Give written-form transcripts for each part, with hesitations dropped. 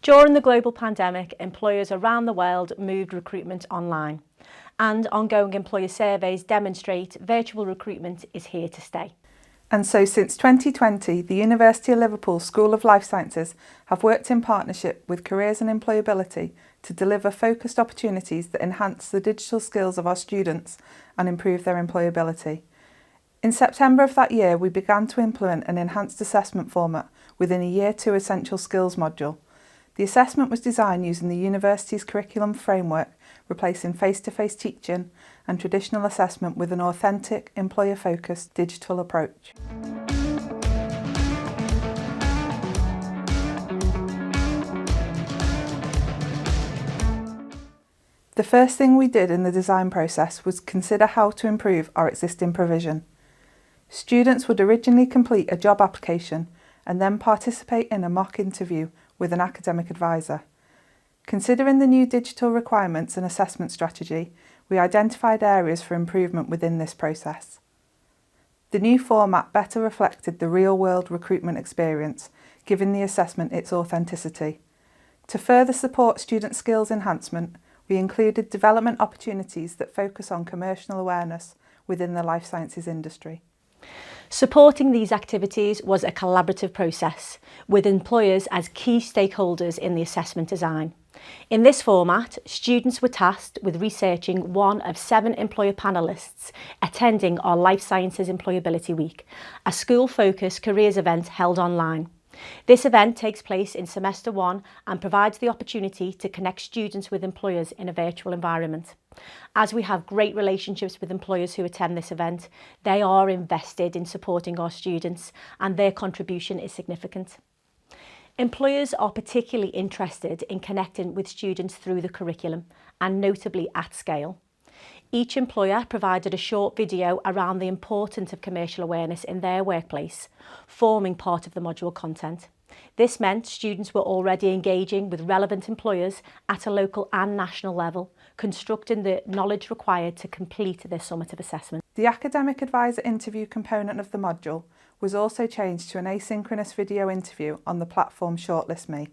During the global pandemic, employers around the world moved recruitment online, and ongoing employer surveys demonstrate virtual recruitment is here to stay. And so since 2020, the University of Liverpool School of Life Sciences have worked in partnership with Careers and Employability to deliver focused opportunities that enhance the digital skills of our students and improve their employability. In September of that year, we began to implement an enhanced assessment format within a Year 2 Essential Skills module. The assessment was designed using the university's curriculum framework, replacing face-to-face teaching and traditional assessment with an authentic, employer-focused digital approach. The first thing we did in the design process was consider how to improve our existing provision. Students would originally complete a job application and then participate in a mock interview with an academic advisor. Considering the new digital requirements and assessment strategy, we identified areas for improvement within this process. The new format better reflected the real-world recruitment experience, giving the assessment its authenticity. To further support student skills enhancement, we included development opportunities that focus on commercial awareness within the life sciences industry. Supporting these activities was a collaborative process, with employers as key stakeholders in the assessment design. In this format, students were tasked with researching one of 7 employer panellists attending our Life Sciences Employability Week, a school-focused careers event held online. This event takes place in Semester 1 and provides the opportunity to connect students with employers in a virtual environment. As we have great relationships with employers who attend this event, they are invested in supporting our students and their contribution is significant. Employers are particularly interested in connecting with students through the curriculum and notably at scale. Each employer provided a short video around the importance of commercial awareness in their workplace, forming part of the module content. This meant students were already engaging with relevant employers at a local and national level, constructing the knowledge required to complete their summative assessment. The academic advisor interview component of the module was also changed to an asynchronous video interview on the platform ShortlistMe.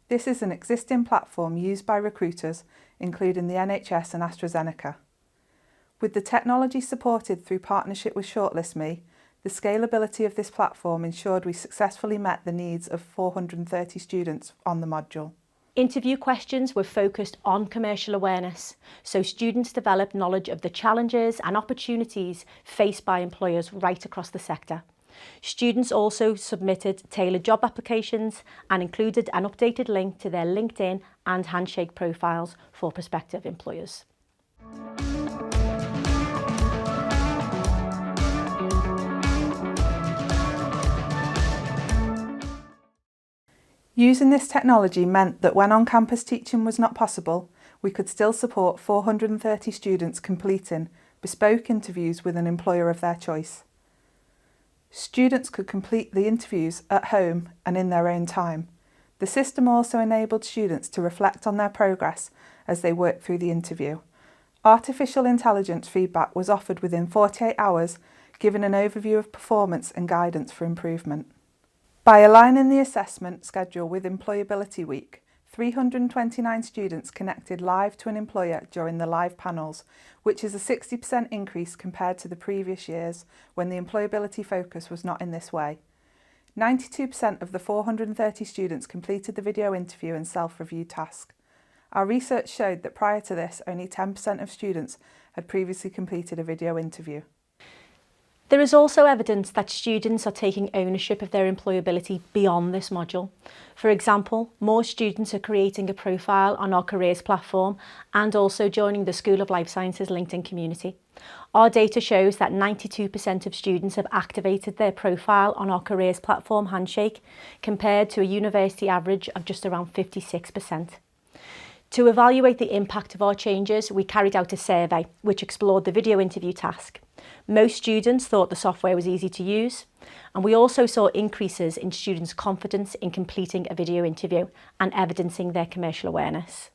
This is an existing platform used by recruiters, including the NHS and AstraZeneca. With the technology supported through partnership with ShortlistMe, the scalability of this platform ensured we successfully met the needs of 430 students on the module. Interview questions were focused on commercial awareness, so students developed knowledge of the challenges and opportunities faced by employers right across the sector. Students also submitted tailored job applications and included an updated link to their LinkedIn and Handshake profiles for prospective employers. Using this technology meant that when on-campus teaching was not possible, we could still support 430 students completing bespoke interviews with an employer of their choice. Students could complete the interviews at home and in their own time. The system also enabled students to reflect on their progress as they worked through the interview. Artificial intelligence feedback was offered within 48 hours, giving an overview of performance and guidance for improvement. By aligning the assessment schedule with Employability Week, 329 students connected live to an employer during the live panels, which is a 60% increase compared to the previous years when the employability focus was not in this way. 92% of the 430 students completed the video interview and self-review task. Our research showed that prior to this, only 10% of students had previously completed a video interview. There is also evidence that students are taking ownership of their employability beyond this module. For example, more students are creating a profile on our careers platform and also joining the School of Life Sciences LinkedIn community. Our data shows that 92% of students have activated their profile on our careers platform Handshake, compared to a university average of just around 56%. To evaluate the impact of our changes, we carried out a survey which explored the video interview task. Most students thought the software was easy to use, and we also saw increases in students' confidence in completing a video interview and evidencing their commercial awareness.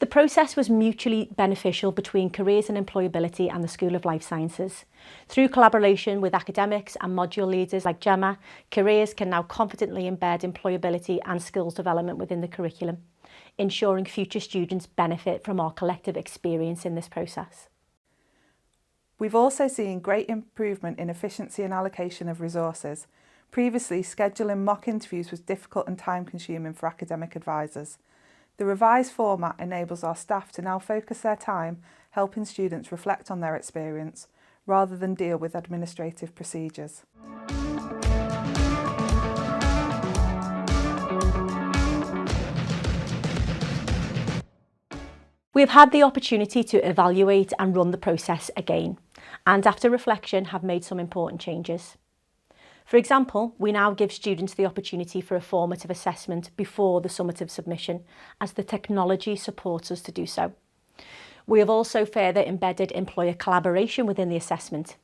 The process was mutually beneficial between Careers and Employability and the School of Life Sciences. Through collaboration with academics and module leaders like Gemma, Careers can now confidently embed employability and skills development within the curriculum, ensuring future students benefit from our collective experience in this process. We've also seen great improvement in efficiency and allocation of resources. Previously, scheduling mock interviews was difficult and time-consuming for academic advisors. The revised format enables our staff to now focus their time helping students reflect on their experience rather than deal with administrative procedures. We have had the opportunity to evaluate and run the process again, and after reflection have made some important changes. For example, we now give students the opportunity for a formative assessment before the summative submission, as the technology supports us to do so. We have also further embedded employer collaboration within the assessment.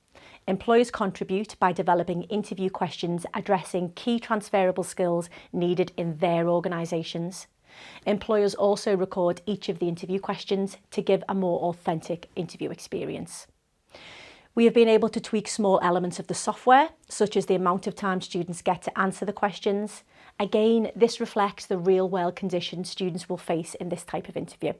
Employers contribute by developing interview questions addressing key transferable skills needed in their organisations. Employers also record each of the interview questions to give a more authentic interview experience. We have been able to tweak small elements of the software, such as the amount of time students get to answer the questions. Again, this reflects the real-world conditions students will face in this type of interview.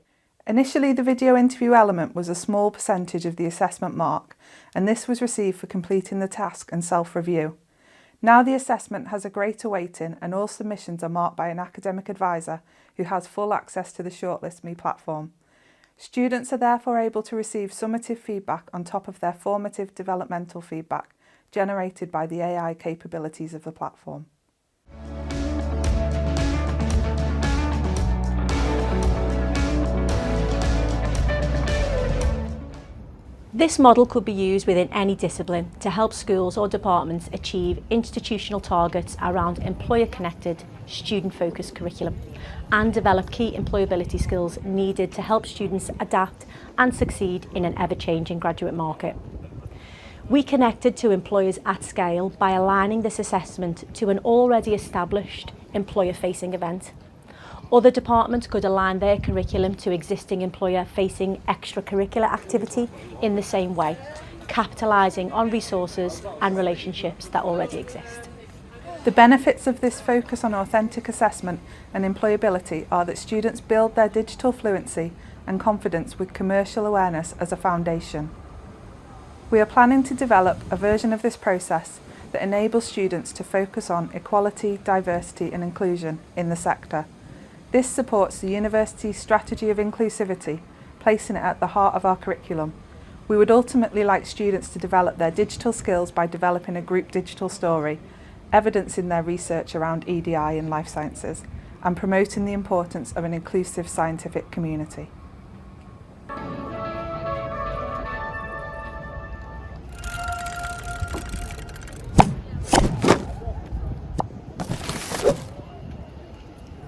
Initially, the video interview element was a small percentage of the assessment mark, and this was received for completing the task and self-review. Now the assessment has a greater weighting and all submissions are marked by an academic advisor who has full access to the ShortlistMe platform. Students are therefore able to receive summative feedback on top of their formative developmental feedback generated by the AI capabilities of the platform. This model could be used within any discipline to help schools or departments achieve institutional targets around employer-connected, student-focused curriculum and develop key employability skills needed to help students adapt and succeed in an ever-changing graduate market. We connected to employers at scale by aligning this assessment to an already established employer-facing event. Other departments could align their curriculum to existing employer-facing extracurricular activity in the same way, capitalising on resources and relationships that already exist. The benefits of this focus on authentic assessment and employability are that students build their digital fluency and confidence with commercial awareness as a foundation. We are planning to develop a version of this process that enables students to focus on equality, diversity and inclusion in the sector. This supports the university's strategy of inclusivity, placing it at the heart of our curriculum. We would ultimately like students to develop their digital skills by developing a group digital story, evidencing their research around EDI and life sciences, and promoting the importance of an inclusive scientific community.